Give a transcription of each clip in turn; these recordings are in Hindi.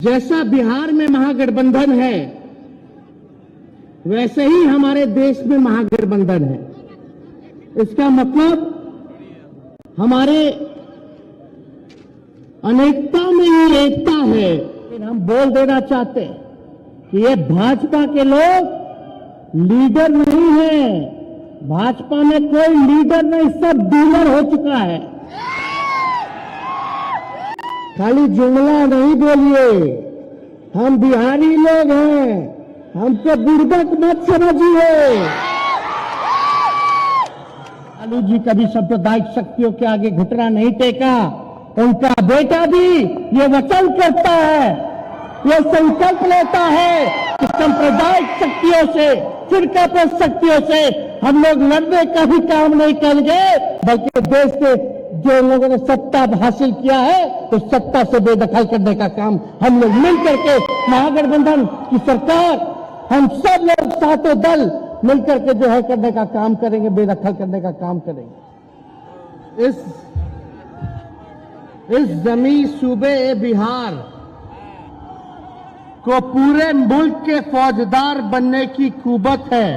जैसा बिहार में महागठबंधन है, वैसे ही हमारे देश में महागठबंधन है। इसका मतलब हमारे अनेकता में ही एकता है। लेकिन हम बोल देना चाहते हैं कि ये भाजपा के लोग लीडर नहीं है। भाजपा में कोई लीडर नहीं, सब डीलर हो चुका है। खाली जुमला नहीं बोलिए, हम बिहारी लोग हैं, हमको बुर्बक मत समझिए। लालू जी कभी सांप्रदायिक शक्तियों के आगे घुटना नहीं टेका। उनका बेटा भी ये वचन करता है, ये संकल्प लेता है कि सांप्रदायिक शक्तियों से, फिरकापरस्त शक्तियों से हम लोग लड़ने का भी काम नहीं करेंगे, बल्कि देश के जो लोगों ने सत्ता हासिल किया है तो सत्ता से बेदखल करने का काम हम लोग मिलकर के, महागठबंधन की सरकार, हम सब लोग सातों दल मिलकर के जो है करने का काम करेंगे, बेदखल करने का काम करेंगे। इस जमी सूबे बिहार को पूरे मुल्क के फौजदार बनने की कुवत है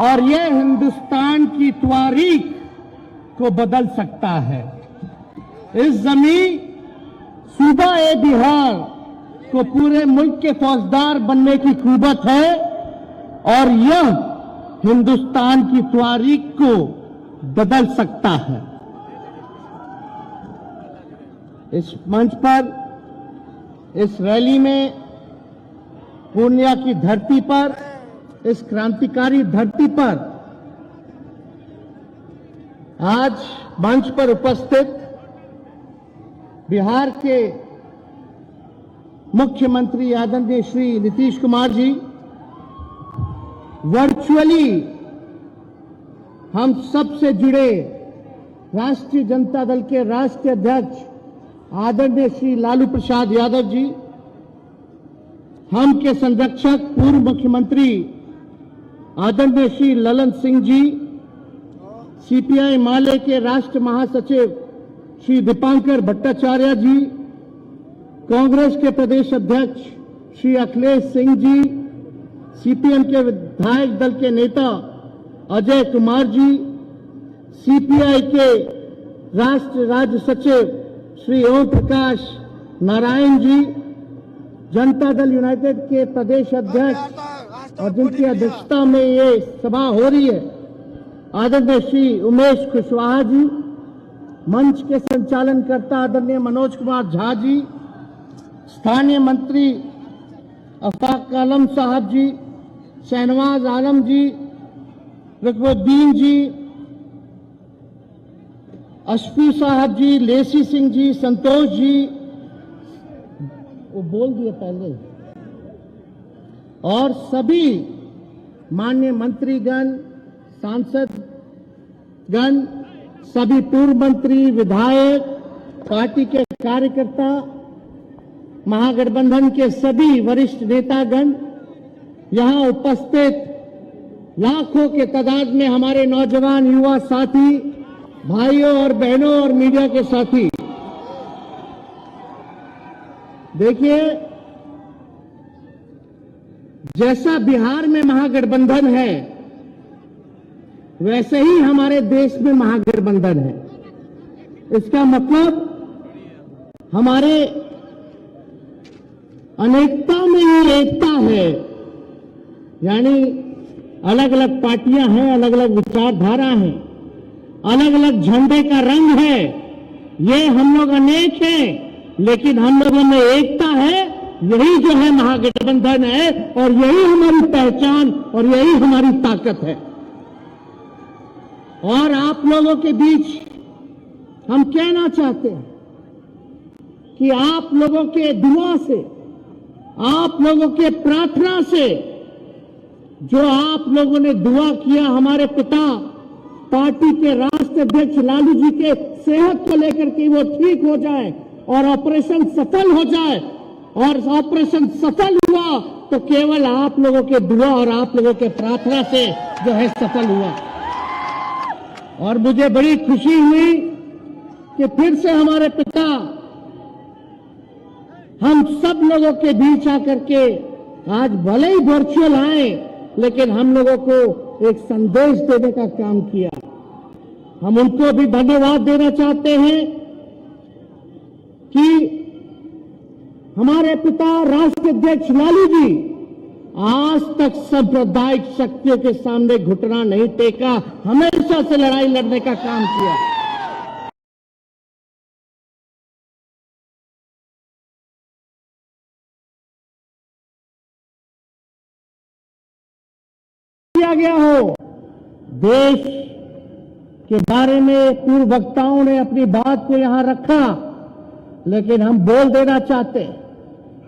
और ये हिंदुस्तान की तारीख को बदल सकता है। इस जमी सूबा ए बिहार को पूरे मुल्क के फौजदार बनने की कुवत है और यह हिंदुस्तान की तारीख को बदल सकता है। इस मंच पर, इस रैली में, पूर्णिया की धरती पर, इस क्रांतिकारी धरती पर आज मंच पर उपस्थित बिहार के मुख्यमंत्री आदरणीय श्री नीतीश कुमार जी वर्चुअली हम सबसे जुड़े राष्ट्रीय जनता दल के राष्ट्रीय अध्यक्ष आदरणीय श्री लालू प्रसाद यादव जी, हम के संरक्षक पूर्व मुख्यमंत्री आदरणीय श्री ललन सिंह जी, सीपीआई माले के राष्ट्र महासचिव श्री दीपांकर भट्टाचार्य जी, कांग्रेस के प्रदेश अध्यक्ष श्री अखिलेश सिंह जी, सीपीएम के विधायक दल के नेता अजय कुमार जी, सीपीआई के राष्ट्र राज्य सचिव श्री ओम प्रकाश नारायण जी, जनता दल यूनाइटेड के प्रदेश अध्यक्ष और जिनकी अध्यक्षता में ये सभा हो रही है आदरणीय श्री उमेश कुशवाहा जी, मंच के संचालनकर्ता आदरणीय मनोज कुमार झा जी, स्थानीय मंत्री अफाक आलम साहब जी, शहनवाज आलम जी, रकबुद्दीन जी, अशफी साहब जी, लेसी सिंह जी, संतोष जी, वो बोल दिए पहले, और सभी माननीय मंत्रीगण, सांसदगण, सभी पूर्व मंत्री, विधायक, पार्टी के कार्यकर्ता, महागठबंधन के सभी वरिष्ठ नेतागण, यहां उपस्थित लाखों के तादाद में हमारे नौजवान युवा साथी, भाइयों और बहनों और मीडिया के साथी, देखिए जैसा बिहार में महागठबंधन है, वैसे ही हमारे देश में महागठबंधन है। इसका मतलब हमारे अनेकता में ही एकता है। यानी अलग अलग पार्टियां हैं, अलग अलग विचारधारा हैं, अलग अलग झंडे का रंग है, ये हम लोग अनेक हैं, लेकिन हम लोगों में एकता है। यही जो है महागठबंधन है और यही हमारी पहचान और यही हमारी ताकत है। और आप लोगों के बीच हम कहना चाहते हैं कि आप लोगों के दुआ से, आप लोगों के प्रार्थना से, जो आप लोगों ने दुआ किया हमारे पिता पार्टी के राष्ट्रीय अध्यक्ष लालू जी के सेहत को लेकर के वो ठीक हो जाए और ऑपरेशन सफल हो जाए, और ऑपरेशन सफल हुआ तो केवल आप लोगों के दुआ और आप लोगों के प्रार्थना से जो है सफल हुआ। और मुझे बड़ी खुशी हुई कि फिर से हमारे पिता हम सब लोगों के बीच आकर के आज भले ही वर्चुअल आए, लेकिन हम लोगों को एक संदेश देने का काम किया। हम उनको भी धन्यवाद देना चाहते हैं कि हमारे पिता राष्ट्रीय अध्यक्ष लालू जी आज तक सांप्रदायिक शक्तियों के सामने घुटना नहीं टेका, हमेशा से लड़ाई लड़ने का काम किया। गया हो देश के बारे में पूर्व वक्ताओं ने अपनी बात को यहां रखा, लेकिन हम बोल देना चाहते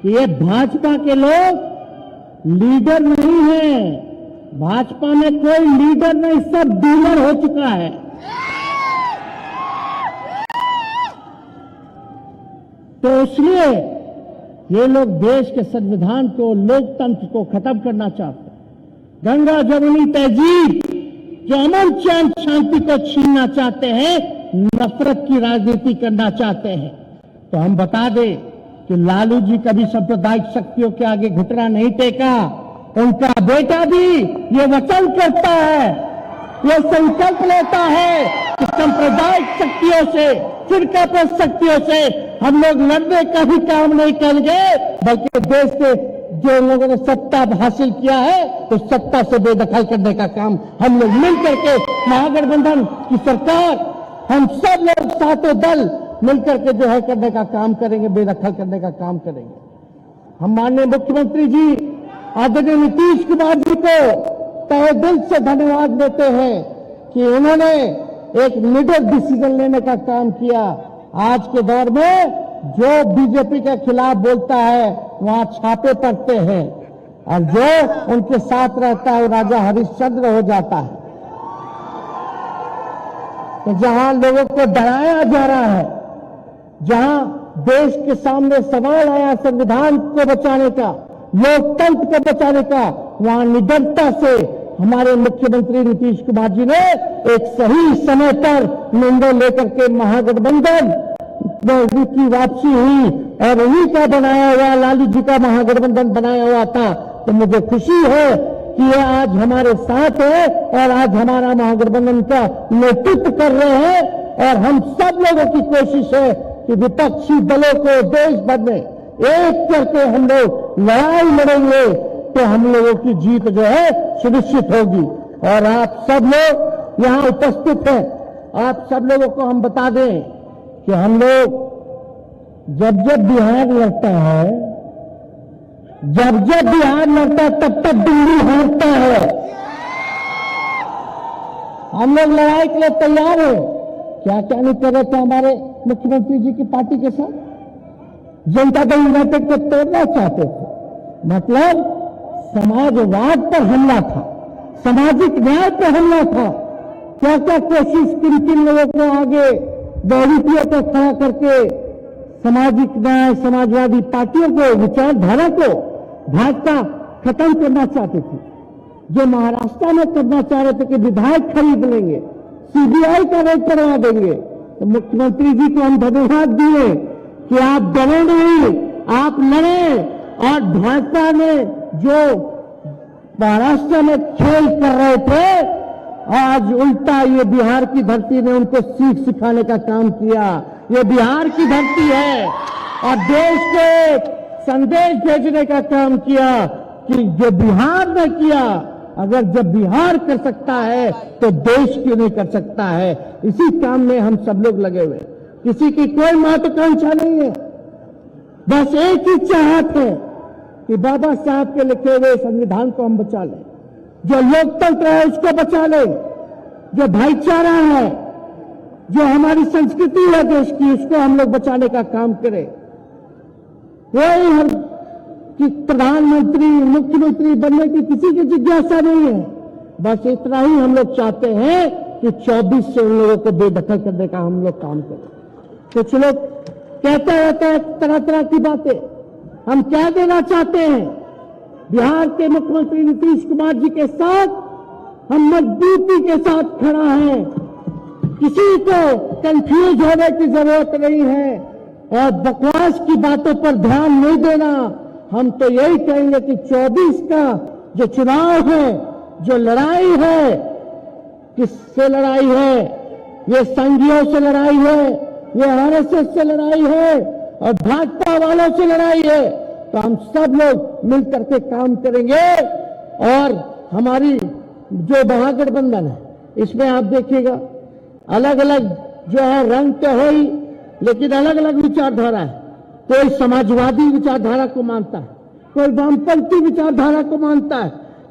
कि ये भाजपा के लोग लीडर नहीं है। भाजपा में कोई लीडर नहीं, सब डीलर हो चुका है। तो इसलिए ये लोग देश के संविधान को, लोकतंत्र को खत्म करना चाहते हैं। गंगा जमुनी तहजीब जो अमन चैन शांति को छीनना चाहते हैं, नफरत की राजनीति करना चाहते हैं। तो हम बता दें कि लालू जी कभी सांप्रदायिक शक्तियों के आगे घुटना नहीं टेका। उनका बेटा भी ये वचन करता है, ये संकल्प लेता है कि सांप्रदायिक शक्तियों से, फिरकापरस्त शक्तियों से हम लोग लड़ने का भी काम नहीं करेंगे, बल्कि देश के जो लोगों ने सत्ता हासिल किया है तो सत्ता से बेदखल करने का काम हम लोग मिलकर के, महागठबंधन की सरकार, हम सब लोग सातों दल मिलकर के जो है करने का काम करेंगे, बेदखल करने का काम करेंगे। हम माननीय मुख्यमंत्री जी आदरणीय नीतीश कुमार जी को तहे दिल से धन्यवाद देते हैं कि उन्होंने एक निडर डिसीजन लेने का काम किया। आज के दौर में जो बीजेपी के खिलाफ बोलता है वहां छापे पड़ते हैं, और जो उनके साथ रहता है वो राजा हरिश्चंद्र हो जाता है। तो जहां लोगों को डराया जा रहा है, जहां देश के सामने सवाल आया संविधान को बचाने का, लोकतंत्र को बचाने का, वहां निडरता से हमारे मुख्यमंत्री नीतीश कुमार जी ने एक सही समय पर निर्णय लेकर के महागठबंधन की वापसी हुई और उन्हीं का बनाया हुआ, लालू जी का महागठबंधन बनाया हुआ था। तो मुझे खुशी है कि ये आज हमारे साथ है और आज हमारा महागठबंधन का नेतृत्व कर रहे हैं। और हम सब लोगों की कोशिश है कि विपक्षी दलों को देश भर में एक करके हम लोग लड़ाई लड़ेंगे तो हम लोगों की जीत जो है सुनिश्चित होगी। और आप सब लोग यहां उपस्थित हैं, आप सब लोगों को हम बता दें कि हम लोग जब जब बिहार लड़ता है, जब जब बिहार लड़ता है तब तक दिल्ली हारता है। हम लोग लड़ाई के लिए तैयार हैं। क्या क्या नहीं कर रहे थे हमारे मुख्यमंत्री जी की पार्टी के साथ, जनता दल यूनाइटेड को तोड़ना चाहते थे। मतलब समाजवाद पर हमला था, सामाजिक न्याय पर हमला था। क्या क्या कोशिश किन किन लोगों को आगे बहुविधों को खड़ा करके सामाजिक न्याय, समाजवादी पार्टियों को, विचारधारा को भाजपा खत्म करना चाहती थी। जो महाराष्ट्र में करना चाह रहे थे कि विधायक खरीद लेंगे, सीबीआई का रेड करवा देंगे। तो मुख्यमंत्री जी को हम धन्यवाद दिए कि आप डरे नहीं, आप लड़े। और भाजपा ने जो महाराष्ट्र में खेल कर रहे थे, आज उल्टा ये बिहार की धरती ने उनको सीख सिखाने का काम किया। ये बिहार की धरती है और देश को संदेश भेजने का काम किया कि जो बिहार ने किया, अगर जब बिहार कर सकता है तो देश क्यों नहीं कर सकता है। इसी काम में हम सब लोग लगे हुए, किसी की कोई महत्वाकांक्षा नहीं है, बस एक ही चाहत है कि बाबा साहब के लिखे हुए संविधान को हम बचा लें, जो लोकतंत्र है उसको बचा लें, जो भाईचारा है, जो हमारी संस्कृति है देश की, उसको हम लोग बचाने का काम करें। कोई हम कि प्रधानमंत्री, मुख्यमंत्री बनने की किसी की जिज्ञासा नहीं है। बस इतना ही हम लोग चाहते हैं कि 24 से उन लोगों को बेदखल करने का हम लोग काम करें। कुछ लोग कहते रहते हैं तरह तरह की बातें। हम क्या देना चाहते हैं? बिहार के मुख्यमंत्री नीतीश कुमार जी के साथ हम मजबूती के साथ खड़ा हैं। किसी को कंफ्यूज होने की जरूरत नहीं है। और बकवास की बातों पर ध्यान नहीं देना। हम तो यही कहेंगे कि 24 का जो चुनाव है, जो लड़ाई है, किससे लड़ाई है? ये संघियों से लड़ाई है, ये आरएसएस से लड़ाई है और भाजपा वालों से लड़ाई है। तो हम सब लोग मिलकर के काम करेंगे और हमारी जो महागठबंधन है इसमें आप देखिएगा अलग अलग जो है रंग तो है ही, लेकिन अलग अलग विचारधारा है। कोई समाजवादी विचारधारा को मानता है, कोई वामपंथी विचारधारा को मानता है,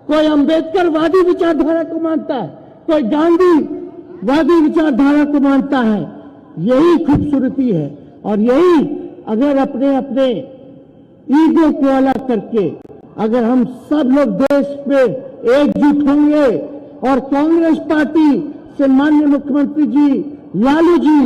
कोई अंबेडकरवादी विचारधारा को मानता है, कोई गांधीवादी विचारधारा को मानता है। यही खूबसूरती है और यही अगर अपने अपने ईगो को अलग करके अगर हम सब लोग देश पे एकजुट होंगे और कांग्रेस पार्टी से माननीय मुख्यमंत्री जी लालू जी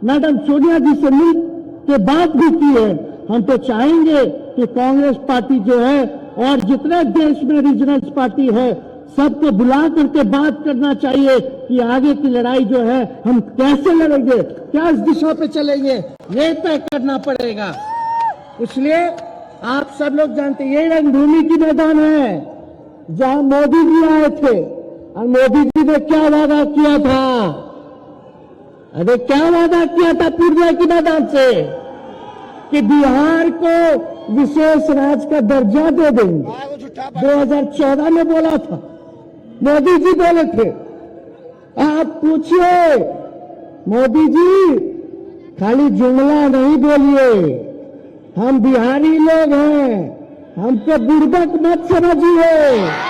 मैडम सोनिया जी से मिल के बात भी की है। हम तो चाहेंगे कि कांग्रेस पार्टी जो है और जितने देश में रीजनल पार्टी है सबको बुला करके बात करना चाहिए कि आगे की लड़ाई जो है हम कैसे लड़ेंगे, क्या इस दिशा पे चलेंगे, ये तय करना पड़ेगा। इसलिए आप सब लोग जानते हैं ये रंगभूमि की मैदान है जहां मोदी जी आए थे और मोदी जी ने क्या वादा किया था? अरे क्या वादा किया था पूर्णिया के मैदान से कि बिहार को विशेष राज्य का दर्जा दे देंगे। 2014 में बोला था, मोदी जी बोले थे। आप पूछिए मोदी जी, खाली जुमला नहीं बोलिए, हम बिहारी लोग हैं, हमको बुर्बक मत समझिए।